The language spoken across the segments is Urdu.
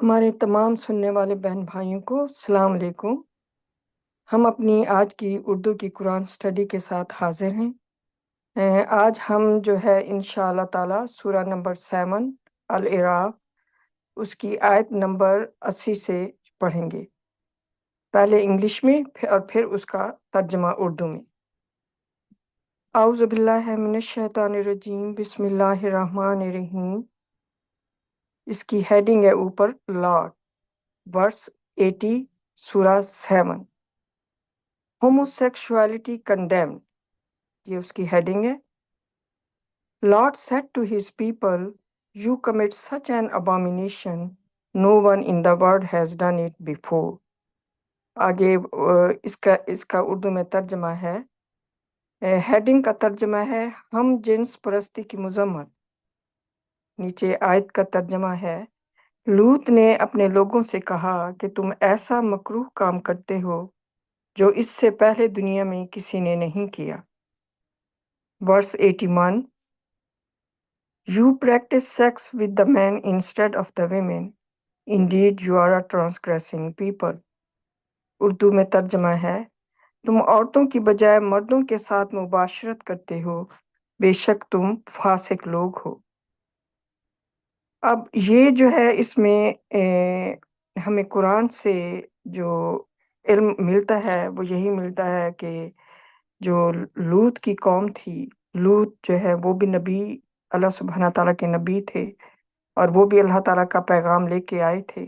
ہمارے تمام سننے والے بہن بھائیوں کو السلام علیکم۔ ہم اپنی آج کی اردو کی قرآن سٹڈی کے ساتھ حاضر ہیں۔ آج ہم جو ہے انشاءاللہ تعالی سورہ نمبر 7 الاعراف اس کی آیت نمبر 80 سے پڑھیں گے، پہلے انگلش میں اور پھر اس کا ترجمہ اردو میں۔ اعوذ باللہ من الشیطان الرجیم، بسم اللہ الرحمن الرحیم۔ اس کی ہیڈنگ ہے اوپر لارڈ، ورس 80 سورہ 7، ہوموسیکشوالٹی کنڈیمڈ، یہ اس کی ہیڈنگ ہے۔ Lord said to his people, you commit such an abomination, no one in the world has done it before. آگے اس کا اردو میں ترجمہ ہے، ہیڈنگ کا ترجمہ ہے ہم جنس پرستی کی مذمت۔ نیچے آیت کا ترجمہ ہے، لوط نے اپنے لوگوں سے کہا کہ تم ایسا مکروہ کام کرتے ہو جو اس سے پہلے دنیا میں کسی نے نہیں کیا۔ ورس 81، You practice sex with the men instead of the women. Indeed, you are a transgressing people. Urdu میں ترجمہ ہے، تم عورتوں کی بجائے مردوں کے ساتھ مباشرت کرتے ہو، بے شک تم فاسق لوگ ہو۔ اب یہ جو ہے اس میں ہمیں قرآن سے جو علم ملتا ہے وہ یہی ملتا ہے کہ جو لوط کی قوم تھی، لوط جو ہے وہ بھی نبی، اللہ سبحانہ تعالیٰ کے نبی تھے، اور وہ بھی اللہ تعالیٰ کا پیغام لے کے آئے تھے،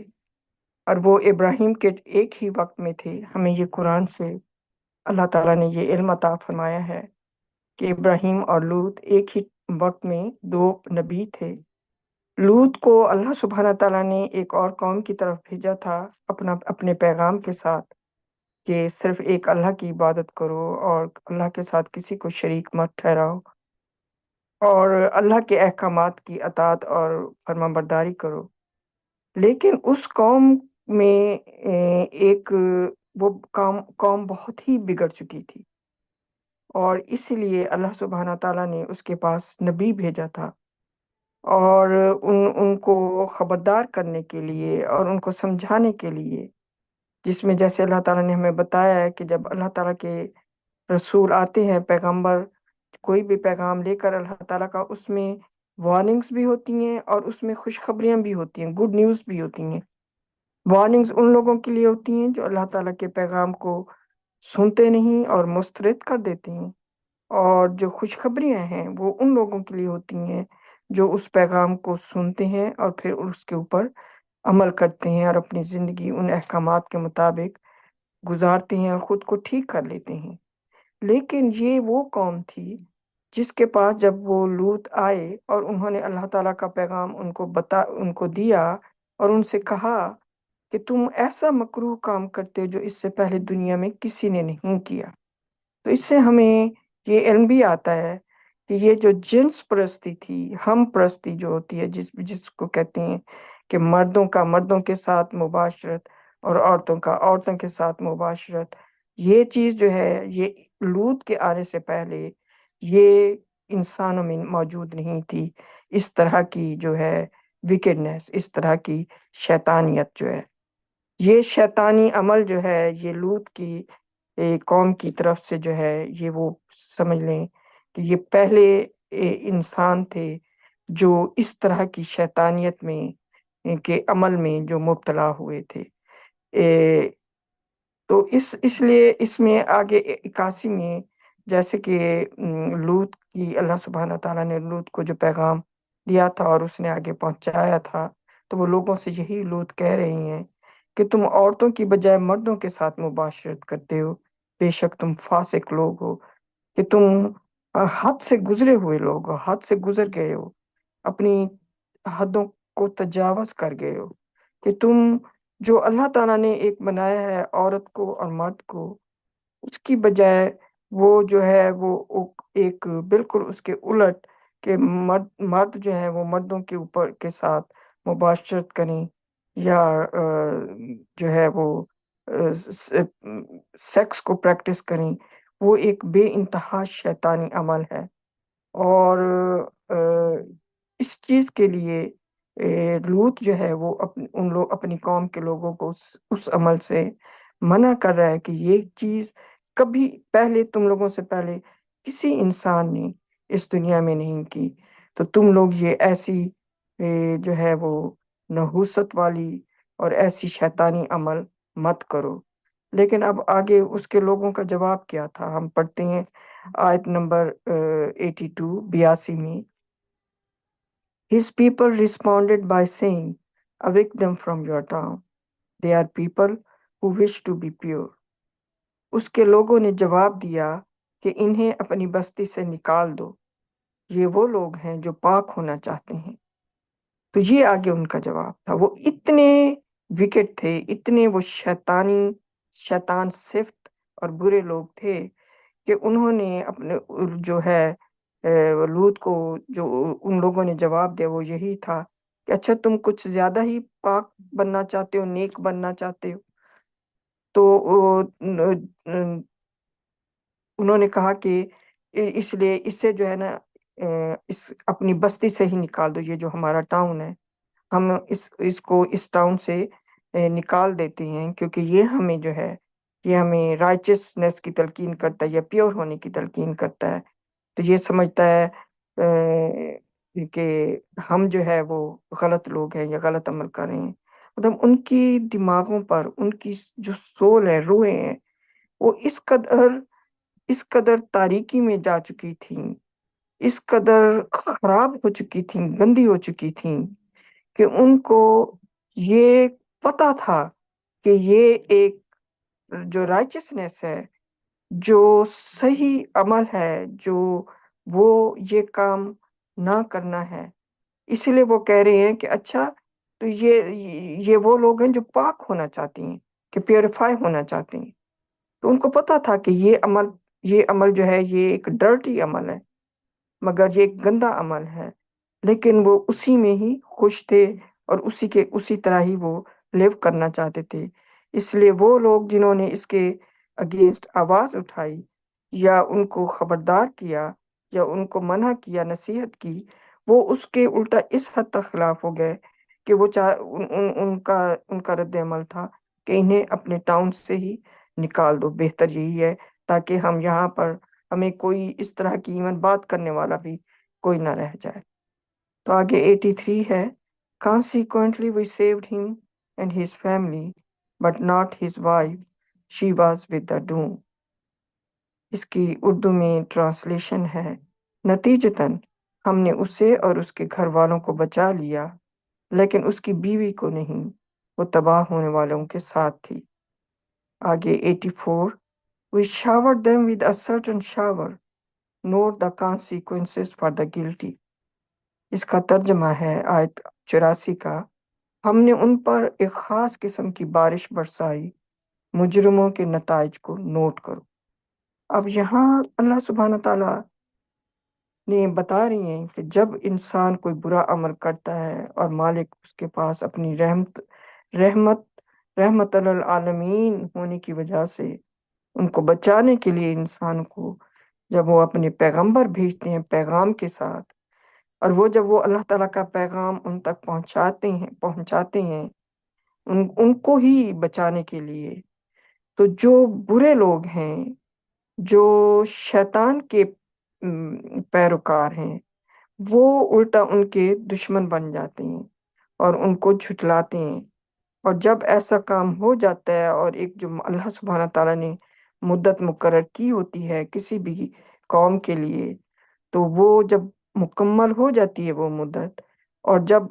اور وہ ابراہیم کے ایک ہی وقت میں تھے۔ ہمیں یہ قرآن سے اللہ تعالیٰ نے یہ علم عطا فرمایا ہے کہ ابراہیم اور لوط ایک ہی وقت میں دو نبی تھے۔ لوط کو اللہ سبحانہ تعالیٰ نے ایک اور قوم کی طرف بھیجا تھا اپنے پیغام کے ساتھ کہ صرف ایک اللہ کی عبادت کرو اور اللہ کے ساتھ کسی کو شریک مت ٹھہراؤ، اور اللہ کے احکامات کی اطاعت اور فرما برداری کرو۔ لیکن اس قوم میں ایک وہ قوم بہت ہی بگڑ چکی تھی، اور اس لیے اللہ سبحانہ تعالیٰ نے اس کے پاس نبی بھیجا تھا، اور ان کو خبردار کرنے کے لیے اور ان کو سمجھانے کے لیے، جس میں جیسے اللہ تعالیٰ نے ہمیں بتایا ہے کہ جب اللہ تعالیٰ کے رسول آتے ہیں، پیغمبر کوئی بھی پیغام لے کر اللہ تعالیٰ کا، اس میں وارننگز بھی ہوتی ہیں اور اس میں خوشخبریاں بھی ہوتی ہیں، گڈ نیوز بھی ہوتی ہیں۔ وارننگز ان لوگوں کے لیے ہوتی ہیں جو اللہ تعالیٰ کے پیغام کو سنتے نہیں اور مسترد کر دیتے ہیں، اور جو خوشخبریاں ہیں وہ ان لوگوں کے لیے ہوتی ہیں جو اس پیغام کو سنتے ہیں اور پھر اس کے اوپر عمل کرتے ہیں اور اپنی زندگی ان احکامات کے مطابق گزارتے ہیں اور خود کو ٹھیک کر لیتے ہیں۔ لیکن یہ وہ قوم تھی جس کے پاس جب وہ لوط آئے اور انہوں نے اللہ تعالیٰ کا پیغام ان کو دیا اور ان سے کہا کہ تم ایسا مکروہ کام کرتے ہو جو اس سے پہلے دنیا میں کسی نے نہیں کیا، تو اس سے ہمیں یہ علم بھی آتا ہے کہ یہ جو جنس پرستی تھی، ہم پرستی جو ہوتی ہے، جس کو کہتے ہیں کہ مردوں کا مردوں کے ساتھ مباشرت اور عورتوں کا عورتوں کے ساتھ مباشرت، یہ چیز جو ہے یہ لوط کے آنے سے پہلے یہ انسانوں میں موجود نہیں تھی۔ اس طرح کی جو ہے وکڈنس، اس طرح کی شیطانیت جو ہے، یہ شیطانی عمل جو ہے یہ لوط کی قوم کی طرف سے جو ہے، یہ وہ سمجھ لیں کہ یہ پہلے انسان تھے جو اس طرح کی شیطانیت میں کے عمل میں جو مبتلا ہوئے تھے۔ تو اس لیے اس میں آگے 81 میں جیسے کہ لوط کی اللہ سبحانہ تعالیٰ نے لوط کو جو پیغام دیا تھا اور اس نے آگے پہنچایا تھا، تو وہ لوگوں سے یہی لوط کہہ رہی ہیں کہ تم عورتوں کی بجائے مردوں کے ساتھ مباشرت کرتے ہو، بے شک تم فاسق لوگ ہو، کہ تم حد سے گزرے ہوئے لوگ ہو، حد سے گزر گئے ہو، اپنی حدوں کو تجاوز کر گئے ہو، کہ تم جو اللہ تعالیٰ نے ایک بنایا ہے عورت کو اور مرد کو، اس کی بجائے وہ جو ہے وہ ایک بالکل اس کے الٹ کہ مرد جو ہے وہ مردوں کے اوپر کے ساتھ مباشرت کریں یا جو ہے وہ سیکس کو پریکٹس کریں، وہ ایک بے انتہا شیطانی عمل ہے۔ اور اس چیز کے لیے لوط جو ہے وہ اپنی قوم کے لوگوں کو اس عمل سے منع کر رہا ہے کہ یہ چیز کبھی پہلے تم لوگوں سے پہلے کسی انسان نے اس دنیا میں نہیں کی، تو تم لوگ یہ ایسی جو ہے وہ نحوست والی اور ایسی شیطانی عمل مت کرو۔ لیکن اب آگے اس کے لوگوں کا جواب کیا تھا، ہم پڑھتے ہیں آیت نمبر 82 میں۔ His people responded by saying, evict them from your town. They are people who wish to be pure. اس کے لوگوں نے جواب دیا کہ انہیں اپنی بستی سے نکال دو، یہ وہ لوگ ہیں جو پاک ہونا چاہتے ہیں۔ تو یہ آگے ان کا جواب تھا۔ وہ اتنے وکٹ تھے، اتنے وہ شیطان صفت اور برے لوگ تھے کہ انہوں نے اپنے جو ہے لوط کو جو ان لوگوں نے جواب دیا وہ یہی تھا کہ اچھا تم کچھ زیادہ ہی پاک بننا چاہتے ہو، نیک بننا چاہتے ہو، تو انہوں نے کہا کہ اس لیے اس سے جو ہے نا اپنی بستی سے ہی نکال دو، یہ جو ہمارا ٹاؤن ہے ہم اس کو اس ٹاؤن سے نکال دیتے ہیں، کیونکہ یہ ہمیں جو ہے یہ ہمیں رائچسنس کی تلقین کرتا ہے یا پیور ہونے کی تلقین کرتا ہے۔ تو یہ سمجھتا ہے کہ ہم جو ہے وہ غلط لوگ ہیں یا غلط عمل کر رہے ہیں۔ مطلب ان کی دماغوں پر ان کی جو سول ہے، روحیں ہیں، وہ اس قدر تاریکی میں جا چکی تھیں، اس قدر خراب ہو چکی تھیں، گندی ہو چکی تھیں کہ ان کو یہ پتا تھا کہ یہ ایک جو رائچسنس ہے، جو صحیح عمل ہے، جو وہ یہ کام نہ کرنا ہے۔ اس لیے وہ کہہ رہے ہیں کہ اچھا تو یہ وہ لوگ ہیں جو پاک ہونا چاہتی ہیں، کہ پیوریفائی ہونا چاہتے ہیں۔ تو ان کو پتا تھا کہ یہ عمل جو ہے یہ ایک ڈرٹی عمل ہے، مگر یہ ایک گندا عمل ہے، لیکن وہ اسی میں ہی خوش تھے اور اسی طرح ہی وہ لیو کرنا چاہتے تھے۔ اس لیے وہ لوگ جنہوں نے اس کے اگینسٹ آواز اٹھائی یا ان کو خبردار کیا یا ان کو منع کیا، نصیحت کی، وہ اس کے الٹا اس حد تک خلاف ہو گئے کہ وہ ان کا رد عمل تھا کہ انہیں اپنے ٹاؤن سے ہی نکال دو، بہتر یہی ہے، تاکہ ہم یہاں پر ہمیں کوئی اس طرح کی ایون بات کرنے والا بھی کوئی نہ رہ جائے۔ تو آگے 83 ہے، Consequently we saved him and his family, but not his wife. She was with the doom. اس کی اردو میں ٹرانسلیشن ہے، نتیجتاً ہم نے اسے اور اس کے گھر والوں کو بچا لیا، لیکن اس کی بیوی کو نہیں، وہ تباہ ہونے والوں کے ساتھ تھی۔ آگے 84 We showered them with a certain shower, note the consequences for the guilty. اس کا ترجمہ ہے آیت 84 کا، ہم نے ان پر ایک خاص قسم کی بارش برسائی، مجرموں کے نتائج کو نوٹ کرو۔ اب یہاں اللہ سبحانہ تعالیٰ نے بتا رہی ہیں کہ جب انسان کوئی برا عمل کرتا ہے اور مالک اس کے پاس اپنی رحمت للعالمین ہونے کی وجہ سے ان کو بچانے کے لیے انسان کو جب وہ اپنے پیغمبر بھیجتے ہیں پیغام کے ساتھ، اور وہ جب وہ اللہ تعالیٰ کا پیغام ان تک پہنچاتے ہیں ان کو ہی بچانے کے لیے، تو جو برے لوگ ہیں، جو شیطان کے پیروکار ہیں، وہ الٹا ان کے دشمن بن جاتے ہیں اور ان کو جھٹلاتے ہیں۔ اور جب ایسا کام ہو جاتا ہے اور ایک جو اللہ سبحانہ تعالیٰ نے مدت مقرر کی ہوتی ہے کسی بھی قوم کے لیے، تو وہ جب مکمل ہو جاتی ہے وہ مدت، اور جب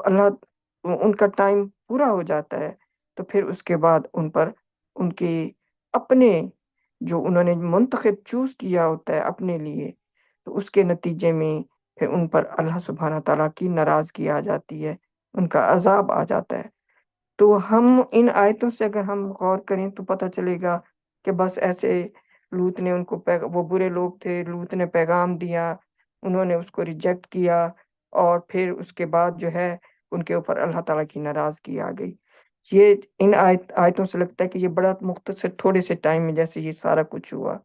ان کا ٹائم پورا ہو جاتا ہے، تو پھر اس کے بعد ان پر ان کے اپنے جو انہوں نے منتخب چوز کیا ہوتا ہے اپنے لیے، تو اس کے نتیجے میں پھر ان پر اللہ سبحانہ تعالیٰ کی ناراضگی آ جاتی ہے، ان کا عذاب آ جاتا ہے۔ تو ہم ان آیتوں سے اگر ہم غور کریں تو پتہ چلے گا کہ بس ایسے لوط نے وہ برے لوگ تھے، لوط نے پیغام دیا، انہوں نے اس کو ریجیکٹ کیا، اور پھر اس کے بعد جو ہے ان کے اوپر اللہ تعالیٰ کی ناراضگی آ گئی۔ یہ ان آیتوں سے لگتا ہے کہ یہ بڑا مختصر تھوڑے سے ٹائم میں جیسے یہ سارا کچھ ہوا،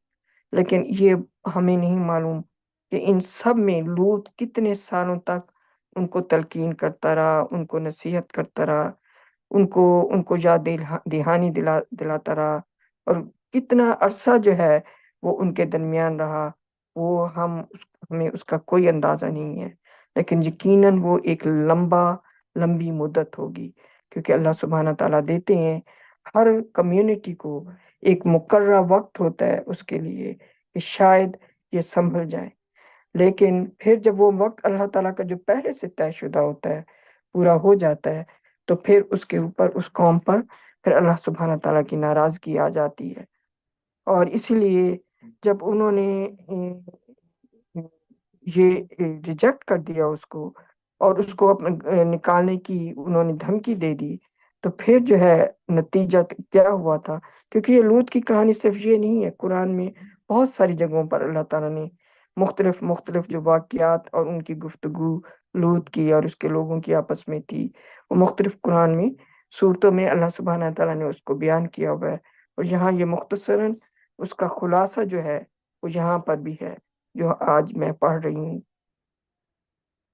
لیکن یہ ہمیں نہیں معلوم کہ ان سب میں لوط کتنے سالوں تک ان کو تلقین کرتا رہا، ان کو نصیحت کرتا رہا، ان کو یاد دہانی دلاتا رہا، اور کتنا عرصہ جو ہے وہ ان کے درمیان رہا، وہ ہمیں اس کا کوئی اندازہ نہیں ہے، لیکن یقیناً وہ ایک لمبی مدت ہوگی، کیونکہ اللہ سبحانہ تعالیٰ دیتے ہیں ہر کمیونٹی کو ایک مقررہ وقت ہوتا ہے اس کے لیے کہ شاید یہ سنبھل جائے، لیکن پھر جب وہ وقت اللہ تعالیٰ کا جو پہلے سے طے شدہ ہوتا ہے پورا ہو جاتا ہے، تو پھر اس کے اوپر اس قوم پر پھر اللہ سبحانہ تعالیٰ کی ناراضگی آ جاتی ہے۔ اور اسی لیے جب انہوں نے یہ ریجیکٹ کر دیا اس کو، اور اس کو اپنے نکالنے کی انہوں نے دھمکی دے دی، تو پھر جو ہے نتیجہ کیا ہوا تھا، کیونکہ یہ لوط کی کہانی صرف یہ نہیں ہے، قرآن میں بہت ساری جگہوں پر اللہ تعالیٰ نے مختلف جو واقعات اور ان کی گفتگو لوط کی اور اس کے لوگوں کی آپس میں تھی، وہ مختلف قرآن میں صورتوں میں اللہ سبحانہ تعالیٰ نے اس کو بیان کیا ہوا ہے، اور یہاں یہ مختصراً اس کا خلاصہ جو ہے وہ یہاں پر بھی ہے جو آج میں پڑھ رہی ہوں۔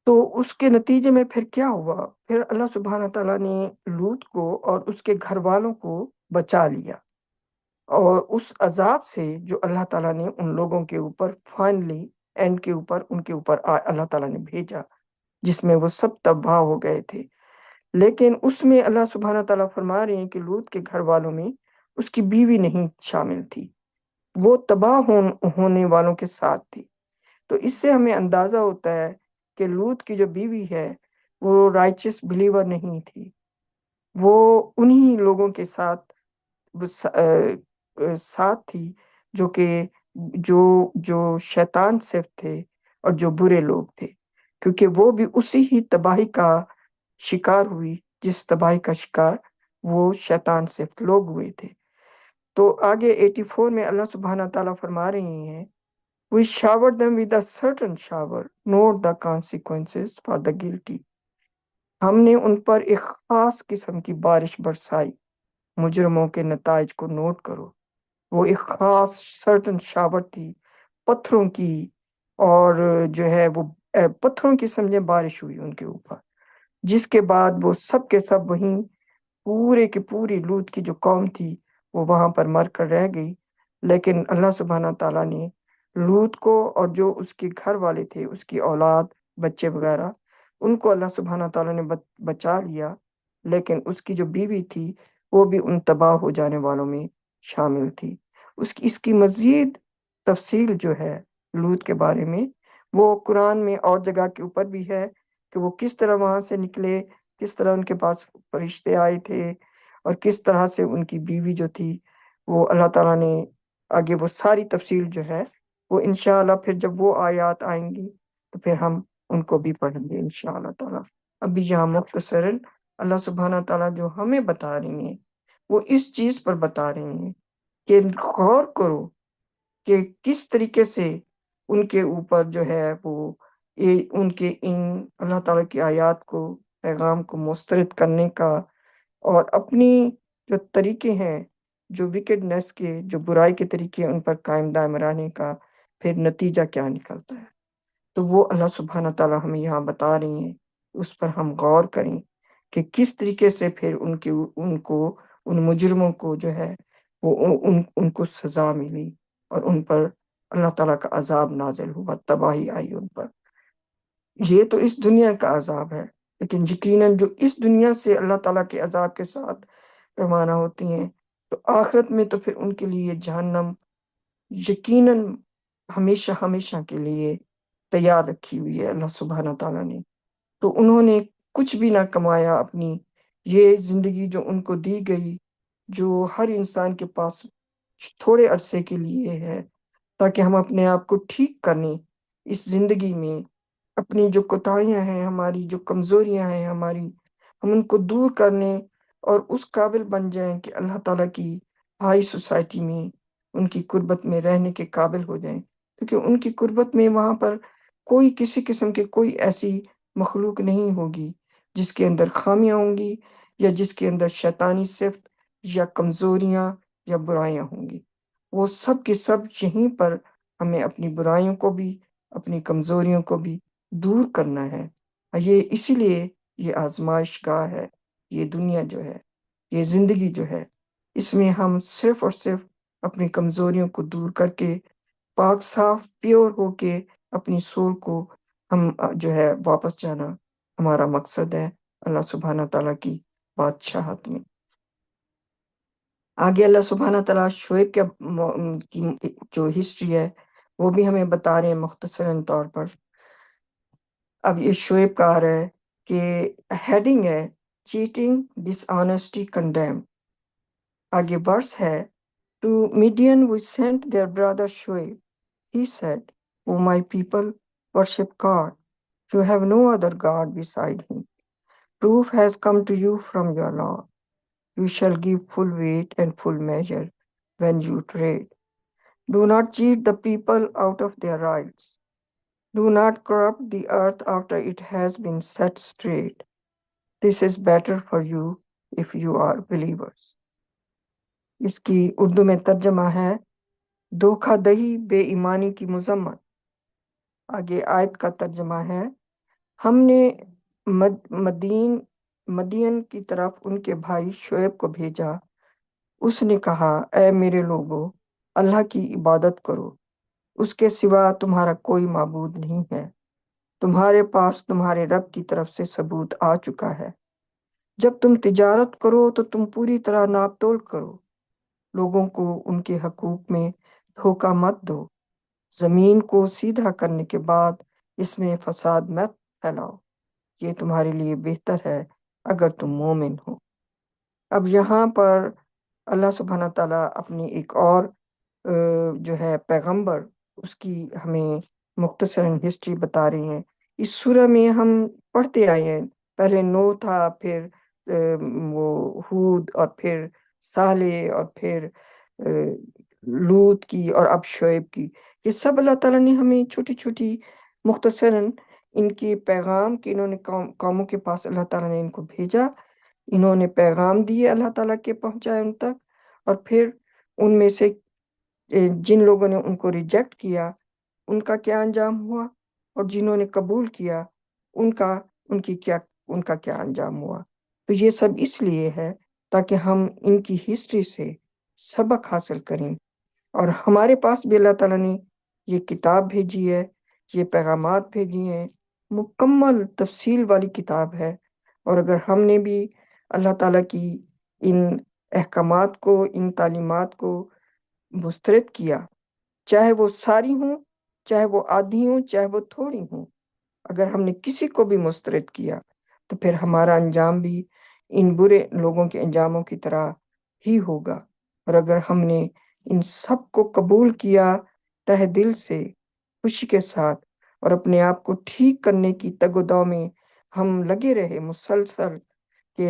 تو اس کے نتیجے میں پھر کیا ہوا، پھر اللہ سبحانہ تعالیٰ نے لوط کو اور اس کے گھر والوں کو بچا لیا، اور اس عذاب سے جو اللہ تعالیٰ نے ان لوگوں کے اوپر فائنلی اینڈ کے اوپر ان کے اوپر اللہ تعالیٰ نے بھیجا، جس میں وہ سب تباہ ہو گئے تھے، لیکن اس میں اللہ سبحانہ تعالیٰ فرما رہے ہیں کہ لوط کے گھر والوں میں اس کی بیوی نہیں شامل تھی، وہ تباہ ہونے والوں کے ساتھ تھی۔ تو اس سے ہمیں اندازہ ہوتا ہے کہ لوط کی جو بیوی ہے وہ رائچس بلیور نہیں تھی، وہ انہی لوگوں کے ساتھ ساتھ تھی جو کہ جو شیطان صرف تھے اور جو برے لوگ تھے، کیونکہ وہ بھی اسی ہی تباہی کا شکار ہوئی جس تباہی کا شکار وہ شیطان صرف لوگ ہوئے تھے۔ تو آگے 84 میں اللہ سبحانہ تعالیٰ فرما رہے ہیں We showered them with a certain shower, note the consequences for the guilty. ہم نے ان پر ایک خاص قسم کی بارش برسائی، مجرموں کے نتائج کو نوٹ کرو۔ وہ ایک خاص certain shower تھی، پتھروں کی، اور جو ہے وہ پتھروں کی سمجھے بارش ہوئی ان کے اوپر، جس کے بعد وہ سب کے سب وہیں پورے کی پوری لوط کی جو قوم تھی وہ وہاں پر مر کر رہ گئی، لیکن اللہ سبحانہ تعالیٰ نے لوط کو اور جو اس کے گھر والے تھے، اس کی اولاد، بچے وغیرہ، ان کو اللہ سبحانہ تعالیٰ نے بچا لیا، لیکن اس کی جو بیوی تھی وہ بھی ان تباہ ہو جانے والوں میں شامل تھی۔ اس کی مزید تفصیل جو ہے لوط کے بارے میں وہ قرآن میں اور جگہ کے اوپر بھی ہے کہ وہ کس طرح وہاں سے نکلے، کس طرح ان کے پاس فرشتے آئے تھے، اور کس طرح سے ان کی بیوی جو تھی وہ اللہ تعالیٰ نے آگے وہ ساری تفصیل جو ہے وہ انشاءاللہ پھر جب وہ آیات آئیں گی تو پھر ہم ان کو بھی پڑھیں گے انشاءاللہ تعالیٰ۔ ابھی یہاں مختصراً اللہ سبحانہ تعالیٰ جو ہمیں بتا رہی ہیں وہ اس چیز پر بتا رہی ہیں کہ غور کرو کہ کس طریقے سے ان کے اوپر جو ہے وہ ان کے ان اللہ تعالیٰ کی آیات کو، پیغام کو مسترد کرنے کا، اور اپنی جو طریقے ہیں، جو وکڈنس کے، جو برائی کے طریقے ان پر قائم دائم رہنے کا، پھر نتیجہ کیا نکلتا ہے، تو وہ اللہ سبحانہ تعالیٰ ہمیں یہاں بتا رہی ہیں، اس پر ہم غور کریں کہ کس طریقے سے پھر ان مجرموں کو جو ہے وہ ان کو سزا ملی، اور ان پر اللہ تعالیٰ کا عذاب نازل ہوا، تباہی آئی ان پر۔ یہ تو اس دنیا کا عذاب ہے، لیکن یقیناً جو اس دنیا سے اللہ تعالیٰ کے عذاب کے ساتھ روانہ ہوتی ہیں، تو آخرت میں تو پھر ان کے لیے جہنم یقیناً ہمیشہ ہمیشہ کے لیے تیار رکھی ہوئی ہے اللہ سبحانہ تعالیٰ نے۔ تو انہوں نے کچھ بھی نہ کمایا، اپنی یہ زندگی جو ان کو دی گئی، جو ہر انسان کے پاس تھوڑے عرصے کے لیے ہے، تاکہ ہم اپنے آپ کو ٹھیک کرنے اس زندگی میں، اپنی جو کوتاہیاں ہیں، ہماری جو کمزوریاں ہیں ہماری، ہم ان کو دور کرنے اور اس قابل بن جائیں کہ اللہ تعالیٰ کی ہائی سوسائٹی میں ان کی قربت میں رہنے کے قابل ہو جائیں، کیونکہ ان کی قربت میں وہاں پر کوئی کسی قسم کی کوئی ایسی مخلوق نہیں ہوگی جس کے اندر خامیاں ہوں گی، یا جس کے اندر شیطانی صفت یا کمزوریاں یا برائیاں ہوں گی۔ وہ سب کے سب یہیں پر ہمیں اپنی برائیوں کو بھی، اپنی کمزوریوں کو بھی دور کرنا ہے، یہ اسی لیے یہ آزمائش گاہ ہے، یہ دنیا جو ہے، یہ زندگی جو ہے، اس میں ہم صرف اور صرف اپنی کمزوریوں کو دور کر کے پاک صاف پیور ہو کے اپنی سول کو ہم جو ہے واپس جانا ہمارا مقصد ہے اللہ سبحانہ تعالیٰ کی بادشاہت میں۔ آگے اللہ سبحانہ تعالیٰ شعیب کی جو ہسٹری ہے وہ بھی ہمیں بتا رہے ہیں مختصراً طور پر۔ اب یہ شعیب کا آ رہا ہے کہ ہیڈنگ ہے چیٹنگ ڈس آنیسٹی کنڈیم۔ آگے ورس ہے to Midian we sent their brother Shuaib, he said, O my people, worship God. You have no other God beside him. Proof has come to you from your Lord. You shall give full weight and full measure when you trade. Do not cheat the people out of their rights. Do not corrupt the earth after it has been set straight. This is better for you if you are believers. اس کی اردو میں ترجمہ ہے دھوکہ دہی بے ایمانی کی مذمت۔ آگے آیت کا ترجمہ ہے ہم نے مدین کی طرف ان کے بھائی شعیب کو بھیجا، اس نے کہا اے میرے لوگو اللہ کی عبادت کرو، اس کے سوا تمہارا کوئی معبود نہیں ہے، تمہارے پاس تمہارے رب کی طرف سے ثبوت آ چکا ہے۔ جب تم تجارت کرو تو تم پوری طرح ناپ تول کرو، لوگوں کو ان کے حقوق میں دھوکہ مت دو، زمین کو سیدھا کرنے کے بعد اس میں فساد مت پھیلاؤ، یہ تمہارے لیے بہتر ہے اگر تم مومن ہو۔ اب یہاں پر اللہ سبحانہ تعالیٰ اپنی ایک اور جو ہے پیغمبر اس کی ہمیں مختصراً ہسٹری بتا رہے ہیں۔ اس سورہ میں ہم پڑھتے آئے ہیں، پہلے نو تھا، پھر وہ ہود، اور پھر صالح، اور پھر لوط کی، اور اب شعیب کی۔ یہ سب اللہ تعالیٰ نے ہمیں چھوٹی چھوٹی مختصراً ان کے پیغام کہ انہوں نے قوموں کے پاس اللہ تعالیٰ نے ان کو بھیجا، انہوں نے پیغام دیے اللہ تعالیٰ کے پہنچائے ان تک، اور پھر ان میں سے جن لوگوں نے ان کو ریجیکٹ کیا ان کا کیا انجام ہوا، اور جنہوں نے قبول کیا ان کا کیا انجام ہوا۔ تو یہ سب اس لیے ہے تاکہ ہم ان کی ہسٹری سے سبق حاصل کریں، اور ہمارے پاس بھی اللہ تعالیٰ نے یہ کتاب بھیجی ہے، یہ پیغامات بھیجی ہیں، مکمل تفصیل والی کتاب ہے، اور اگر ہم نے بھی اللہ تعالیٰ کی ان احکامات کو، ان تعلیمات کو مسترد کیا، چاہے وہ ساری ہوں، چاہے وہ آدھی ہوں، چاہے وہ تھوڑی ہوں، اگر ہم نے کسی کو بھی مسترد کیا تو پھر ہمارا انجام بھی ان برے لوگوں کے انجاموں کی طرح ہی ہوگا۔ اور اگر ہم نے ان سب کو قبول کیا تہ دل سے، خوشی کے ساتھ، اور اپنے آپ کو ٹھیک کرنے کی تگ و دو میں ہم لگے رہے مسلسل کہ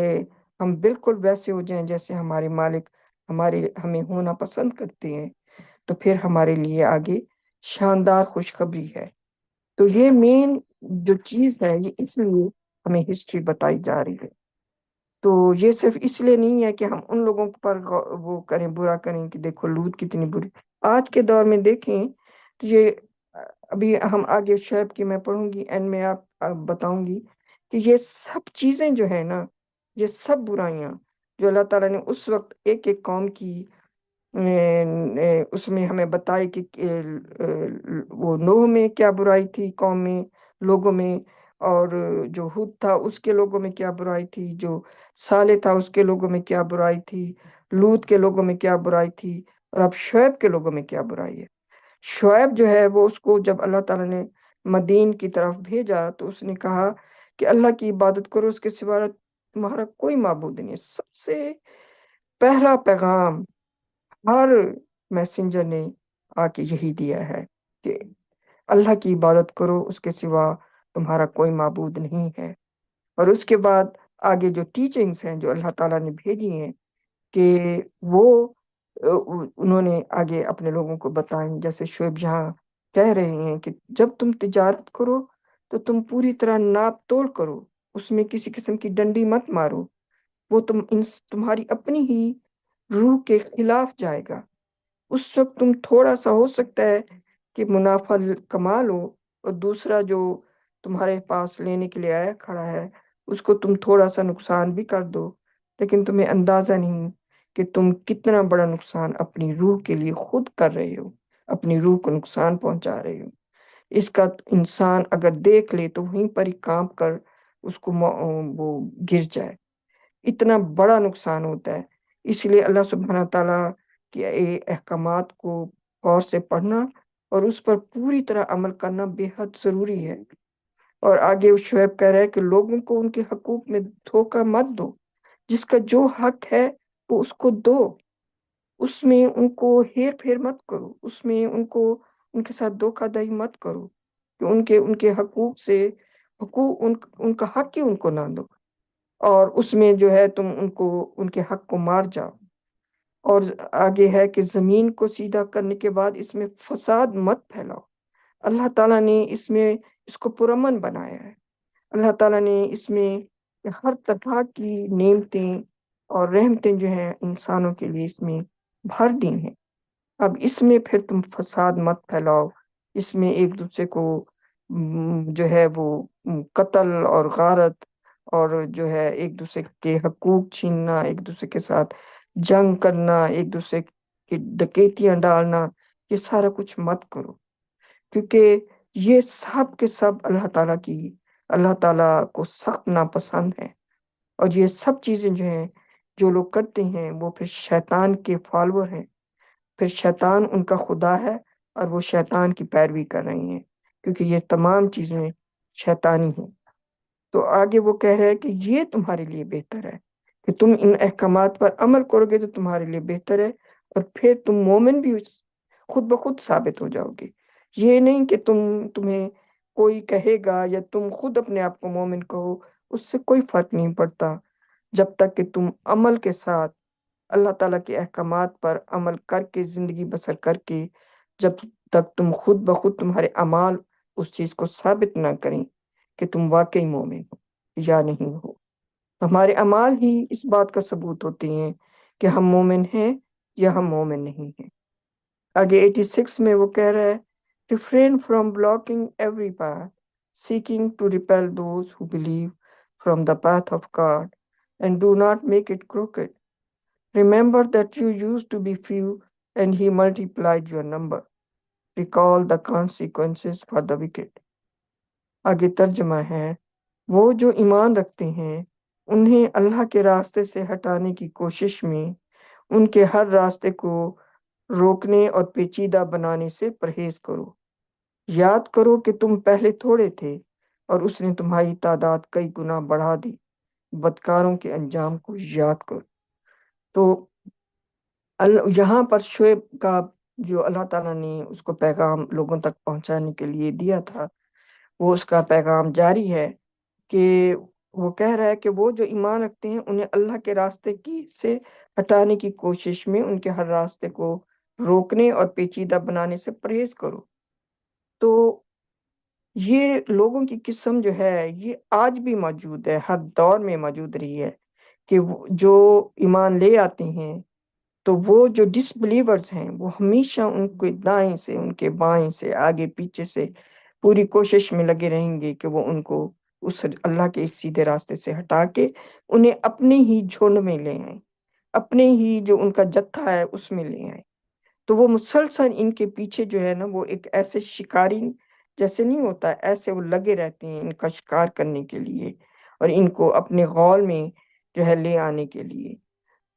ہم بالکل ویسے ہو جائیں جیسے ہمارے مالک ہمیں ہونا پسند کرتے ہیں، تو پھر ہمارے لیے آگے شاندار خوشخبری ہے۔ تو یہ مین جو چیز ہے، یہ اس لیے ہمیں ہسٹری بتائی جا رہی ہے۔ تو یہ صرف اس لیے نہیں ہے کہ ہم ان لوگوں پر وہ کریں، برا کریں کہ دیکھو لوط کتنی بری۔ آج کے دور میں دیکھیں تو یہ ابھی ہم آگے شعیب کی میں پڑھوں گی، اینڈ میں آپ بتاؤں گی کہ یہ سب چیزیں جو ہے نا، یہ سب برائیاں جو اللہ تعالیٰ نے اس وقت ایک ایک قوم کی اس میں ہمیں بتائے کہ وہ نوح میں کیا برائی تھی قوم میں، لوگوں میں، اور جو ہود تھا اس کے لوگوں میں کیا برائی تھی، جو صالح تھا اس کے لوگوں میں کیا برائی تھی، لوط کے لوگوں میں کیا برائی تھی، اور اب شعیب کے لوگوں میں کیا برائی ہے۔ شعیب جو ہے وہ اس کو جب اللہ تعالیٰ نے مدین کی طرف بھیجا تو اس نے کہا کہ اللہ کی عبادت کرو، اس کے سوا تمہارا کوئی معبود نہیں ہے۔ سب سے پہلا پیغام ہر میسنجر نے آ کے یہی دیا ہے کہ اللہ کی عبادت کرو، اس کے سوا تمہارا کوئی معبود نہیں ہے۔ اور اس کے بعد آگے جو ٹیچنگز ہیں جو اللہ تعالیٰ نے بھیجی ہیں کہ وہ انہوں نے آگے اپنے لوگوں کو بتائیں، جیسے شعیب جہاں کہہ رہے ہیں کہ جب تم تجارت کرو تو تم پوری طرح ناپ تول کرو، اس میں کسی قسم کی ڈنڈی مت مارو، وہ تمہاری اپنی ہی روح کے خلاف جائے گا۔ اس وقت تم تھوڑا سا ہو سکتا ہے کہ منافع کما لو، اور دوسرا جو تمہارے پاس لینے کے لیے آیا کھڑا ہے، اس کو تم تھوڑا سا نقصان بھی کر دو، لیکن تمہیں اندازہ نہیں کہ تم کتنا بڑا نقصان اپنی روح کے لیے خود کر رہے ہو، اپنی روح کو نقصان پہنچا رہے ہو۔ اس کا انسان اگر دیکھ لے تو وہیں پر ہی کانپ کر اس کو وہ گر جائے، اتنا بڑا نقصان ہوتا ہے۔ اس لیے اللہ سبحانہ تعالیٰ کے احکامات کو غور سے پڑھنا اور اس پر پوری طرح عمل کرنا بے حد ضروری ہے۔ اور آگے شعیب کہہ رہا ہے کہ لوگوں کو ان کے حقوق میں دھوکہ مت دو، جس کا جو حق ہے وہ اس کو دو، اس میں ان کو ہیر پھیر مت کرو، اس میں ان کے ساتھ دھوکہ دہی مت کرو کہ ان کے حقوق سے ان کا حق ہی ان کو نہ دو، اور اس میں جو ہے تم ان کے حق کو مار جاؤ۔ اور آگے ہے کہ زمین کو سیدھا کرنے کے بعد اس میں فساد مت پھیلاؤ۔ اللہ تعالیٰ نے اس کو پرامن بنایا ہے۔ اللہ تعالیٰ نے اس میں ہر طرح کی نعمتیں اور رحمتیں جو ہیں انسانوں کے لیے اس میں بھر دی ہیں۔ اب اس میں پھر تم فساد مت پھیلاؤ، اس میں ایک دوسرے کو جو ہے وہ قتل اور غارت اور جو ہے ایک دوسرے کے حقوق چھیننا، ایک دوسرے کے ساتھ جنگ کرنا، ایک دوسرے کی ڈکیتیاں ڈالنا، یہ سارا کچھ مت کرو، کیونکہ یہ سب کے سب اللہ تعالیٰ کو سخت ناپسند ہے۔ اور یہ سب چیزیں جو ہیں جو لوگ کرتے ہیں وہ پھر شیطان کے فالور ہیں، پھر شیطان ان کا خدا ہے اور وہ شیطان کی پیروی کر رہے ہیں، کیونکہ یہ تمام چیزیں شیطانی ہیں۔ تو آگے وہ کہہ رہے ہیں کہ یہ تمہارے لیے بہتر ہے کہ تم ان احکامات پر عمل کرو گے تو تمہارے لیے بہتر ہے، اور پھر تم مومن بھی خود بخود ثابت ہو جاؤ گے۔ یہ نہیں کہ تمہیں کوئی کہے گا یا تم خود اپنے آپ کو مومن کہو، اس سے کوئی فرق نہیں پڑتا جب تک کہ تم عمل کے ساتھ اللہ تعالیٰ کے احکامات پر عمل کر کے زندگی بسر کر کے، جب تک تم خود بخود تمہارے اعمال اس چیز کو ثابت نہ کریں کہ تم واقعی مومن ہو یا نہیں ہو۔ ہمارے اعمال ہی اس بات کا ثبوت ہوتے ہیں کہ ہم مومن ہیں یا ہم مومن نہیں ہیں۔ آگے 86 میں وہ کہہ رہا ہے refrain from blocking every path, seeking to repel those who believe from the path of God, and do not make it crooked. Remember that you used to be few, and He multiplied your number. Recall the consequences for the wicked. آگے ترجمہ ہے، وہ جو ایمان رکھتے ہیں انہیں اللہ کے راستے سے ہٹانے کی کوشش میں ان کے ہر راستے کو روکنے اور پیچیدہ بنانے سے پرہیز کرو۔ یاد کرو کہ تم پہلے تھوڑے تھے اور اس نے تمہاری تعداد کئی گنا بڑھا دی۔ بدکاروں کے انجام کو یاد کرو۔ تو یہاں پر شعیب کا جو اللہ تعالیٰ نے اس کو پیغام لوگوں تک پہنچانے کے لیے دیا تھا، وہ اس کا پیغام جاری ہے کہ وہ کہہ رہا ہے کہ وہ جو ایمان رکھتے ہیں انہیں اللہ کے راستے سے ہٹانے کی کوشش میں ان کے ہر راستے کو روکنے اور پیچیدہ بنانے سے پرہیز کرو۔ تو یہ لوگوں کی قسم جو ہے یہ آج بھی موجود ہے، ہر دور میں موجود رہی ہے، کہ جو ایمان لے آتے ہیں تو وہ جو ڈس بلیورز ہیں وہ ہمیشہ ان کے دائیں سے، ان کے بائیں سے، آگے پیچھے سے پوری کوشش میں لگے رہیں گے کہ وہ ان کو اس اللہ کے اس سیدھے راستے سے ہٹا کے انہیں اپنے ہی جھنڈ میں لے آئیں، اپنے ہی جو ان کا جتھا ہے اس میں لے آئیں۔ تو وہ مسلسل ان کے پیچھے جو ہے نا وہ ایک ایسے شکاری جیسے نہیں ہوتا، ایسے وہ لگے رہتے ہیں ان کا شکار کرنے کے لیے اور ان کو اپنے غول میں جو ہے لے آنے کے لیے۔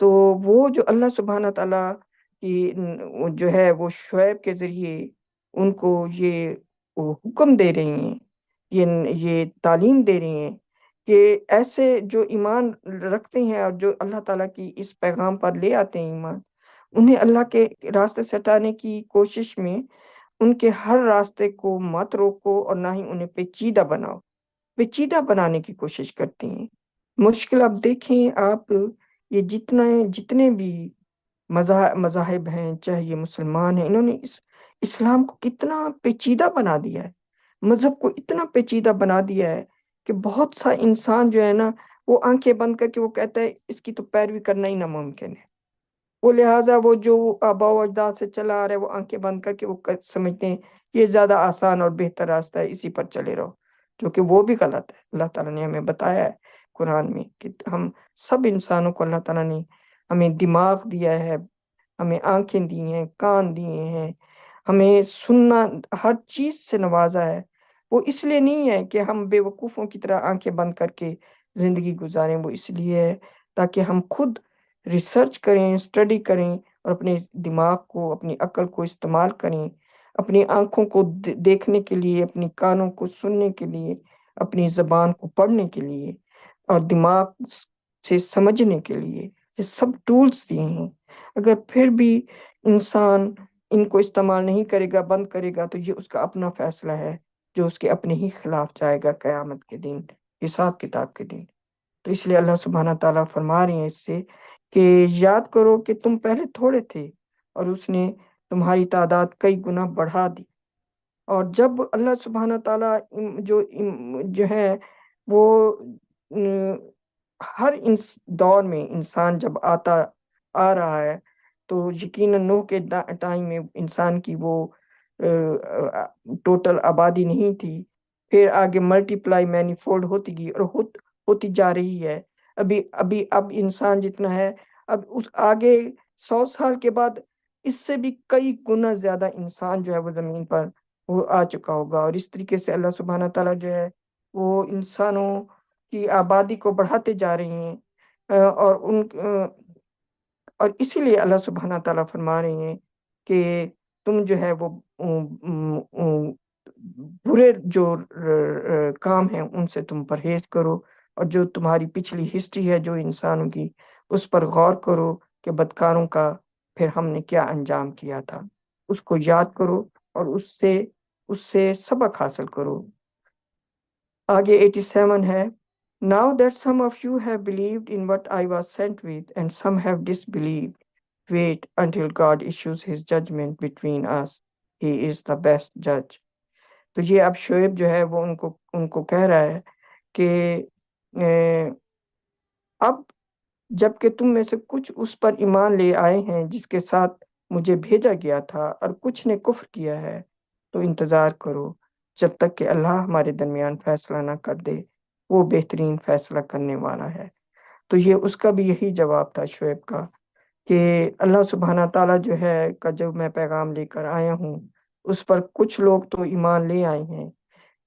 تو وہ جو اللہ سبحانہ تعالیٰ کی جو ہے وہ شعیب کے ذریعے ان کو یہ حکم دے رہی ہیں، یہ تعلیم دے رہی ہیں کہ ایسے جو ایمان رکھتے ہیں اور جو اللہ تعالیٰ کی اس پیغام پر لے آتے ہیں ایمان، انہیں اللہ کے راستے سے ہٹانے کی کوشش میں ان کے ہر راستے کو مت روکو اور نہ ہی انہیں پیچیدہ بناؤ۔ پیچیدہ بنانے کی کوشش کرتے ہیں۔ مشکل اب دیکھیں آپ، یہ جتنے بھی مذاہب ہیں، چاہے یہ مسلمان ہیں، انہوں نے اسلام کو کتنا پیچیدہ بنا دیا ہے، مذہب کو اتنا پیچیدہ بنا دیا ہے کہ بہت سا انسان جو ہے نا وہ آنکھیں بند کر کے وہ کہتا ہے اس کی تو پیروی کرنا ہی ناممکن ہے۔ وہ لہٰذا وہ جو آباء و اجداد سے چلا آ رہا ہے وہ آنکھیں بند کر کے وہ سمجھتے ہیں یہ زیادہ آسان اور بہتر راستہ ہے، اسی پر چلے رہو۔ جو کہ وہ بھی غلط ہے. اللہ تعالیٰ نے ہمیں بتایا ہے قرآن میں کہ ہم سب انسانوں کو اللہ تعالیٰ نے ہمیں دماغ دیا ہے، ہمیں آنکھیں دی ہیں، کان دیے ہیں، ہمیں سننا ہر چیز سے نوازا ہے. وہ اس لیے نہیں ہے کہ ہم بے وقوفوں کی طرح آنکھیں بند کر کے زندگی گزاریں، وہ اس لیے ہے تاکہ ہم خود ریسرچ کریں، اسٹڈی کریں اور اپنے دماغ کو، اپنی عقل کو استعمال کریں، اپنی آنکھوں کو دیکھنے کے لیے، اپنی کانوں کو سننے کے لیے، اپنی زبان کو پڑھنے کے لیے اور دماغ سے سمجھنے کے لیے. یہ سب ٹولز دیے ہیں. اگر پھر بھی انسان ان کو استعمال نہیں کرے گا، بند کرے گا، تو یہ اس کا اپنا فیصلہ ہے جو اس کے اپنے ہی خلاف جائے گا قیامت کے دن، حساب کتاب کے دن. تو اس لیے اللہ سبحانہ تعالیٰ فرما رہے ہیں اس سے کہ یاد کرو کہ تم پہلے تھوڑے تھے اور اس نے تمہاری تعداد کئی گنا بڑھا دی. اور جب اللہ سبحانہ تعالیٰ جو ہے وہ ہر دور میں انسان جب آ رہا ہے تو یقیناً نوح کے ٹائم میں انسان کی وہ ٹوٹل آبادی نہیں تھی. پھر آگے ملٹی پلائی مینی فولڈ ہوتی گئی اور ہوتی جا رہی ہے. اب انسان جتنا ہے، اب اس آگے 100 سال کے بعد اس سے بھی کئی گنا زیادہ انسان جو ہے وہ زمین پر وہ آ چکا ہوگا. اور اس طریقے سے اللہ سبحانہ تعالیٰ جو ہے وہ انسانوں کی آبادی کو بڑھاتے جا رہے ہیں. اور اسی لیے اللہ سبحانہ تعالیٰ فرما رہے ہیں کہ تم جو ہے وہ برے جو کام ہیں ان سے تم پرہیز کرو، اور جو تمہاری پچھلی ہسٹری ہے جو انسانوں کی، اس پر غور کرو کہ بدکاروں کا پھر ہم نے کیا انجام کیا تھا. اس کو یاد کرو اور اس سے سبق حاصل کرو. آگے 87 ہے. Now that some of you have believed in what I was sent with, and some have disbelieved, wait until God issues his judgment between us. He is the best judge. تو یہ اب شعیب جو ہے وہ ان کو کہہ رہا ہے کہ اب جب کہ تم میں سے کچھ اس پر ایمان لے آئے ہیں جس کے ساتھ مجھے بھیجا گیا تھا، اور کچھ نے کفر کیا ہے، تو انتظار کرو جب تک کہ اللہ ہمارے درمیان فیصلہ نہ کر دے. وہ بہترین فیصلہ کرنے والا ہے. تو یہ اس کا بھی یہی جواب تھا شعیب کا کہ اللہ سبحانہ تعالیٰ جو ہے کا جو میں پیغام لے کر آیا ہوں اس پر کچھ لوگ تو ایمان لے آئے ہیں،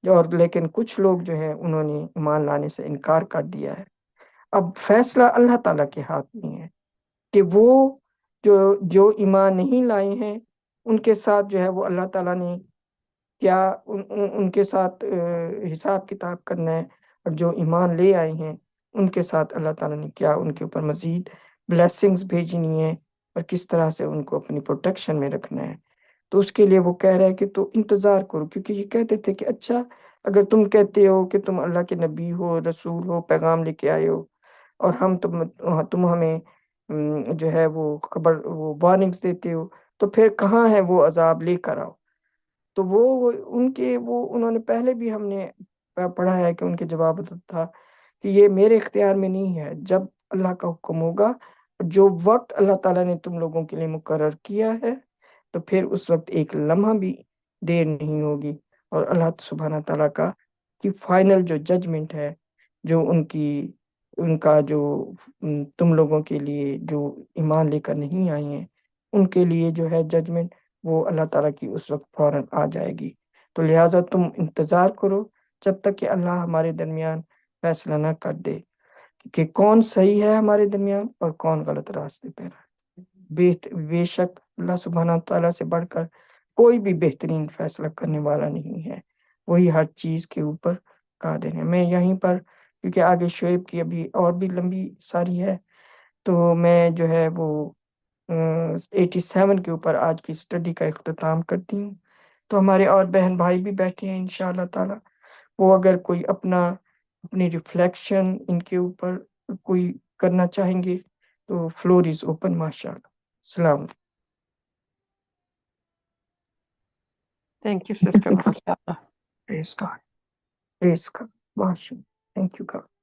اور لیکن کچھ لوگ جو ہے انہوں نے ایمان لانے سے انکار کر دیا ہے. اب فیصلہ اللہ تعالیٰ کے ہاتھ میں ہے کہ وہ جو ایمان نہیں لائے ہیں ان کے ساتھ جو ہے وہ اللہ تعالیٰ نے کیا ان کے ساتھ حساب کتاب کرنا ہے، اور جو ایمان لے آئے ہیں ان کے ساتھ اللہ تعالیٰ نے کیا ان کے اوپر مزید بلیسنگز بھیجنی ہے اور کس طرح سے ان کو اپنی پروٹیکشن میں رکھنا ہے. تو اس کے لیے وہ کہہ رہا ہے کہ تو انتظار کرو، کیونکہ یہ کہتے تھے کہ اچھا اگر تم کہتے ہو کہ تم اللہ کے نبی ہو، رسول ہو، پیغام لے کے آئے ہو، اور تم ہمیں جو ہے وہ خبر وہ وارننگز دیتے ہو، تو پھر کہاں ہے وہ عذاب لے کر آؤ. تو انہوں نے پہلے بھی ہم نے پڑھا ہے کہ ان کے جواب تھا کہ یہ میرے اختیار میں نہیں ہے. جب اللہ کا حکم ہوگا، جو وقت اللہ تعالیٰ نے تم لوگوں کے لیے مقرر کیا ہے، تو پھر اس وقت ایک لمحہ بھی دیر نہیں ہوگی، اور اللہ سبحانہ تعالیٰ کا کی فائنل جو ججمنٹ ہے، جو ان کا جو تم لوگوں کے لیے جو ایمان لے کر نہیں آئے ہیں ان کے لیے جو ہے ججمنٹ، وہ اللہ تعالیٰ کی اس وقت فوراً آ جائے گی. تو لہٰذا تم انتظار کرو جب تک کہ اللہ ہمارے درمیان فیصلہ نہ کر دے کہ کون صحیح ہے ہمارے درمیان اور کون غلط راستے پہ ہے. بے شک اللہ سبحانہ تعالیٰ سے بڑھ کر کوئی بھی بہترین فیصلہ کرنے والا نہیں ہے. وہی ہر چیز کے اوپر قادر ہے. میں یہیں پر، کیونکہ آگے شعیب کی ابھی اور بھی لمبی ساری ہے، تو میں جو ہے وہ 87 کے اوپر آج کی اسٹڈی کا اختتام کرتی ہوں. تو ہمارے اور بہن بھائی بھی بیٹھے ہیں انشاءاللہ تعالی، وہ اگر کوئی اپنی ریفلیکشن ان کے اوپر کوئی کرنا چاہیں گے تو فلور از اوپن. ماشاءاللہ. السلام علیکم. Thank you, Sister. Praise God. Praise God. ماشاءاللہ. Thank you God.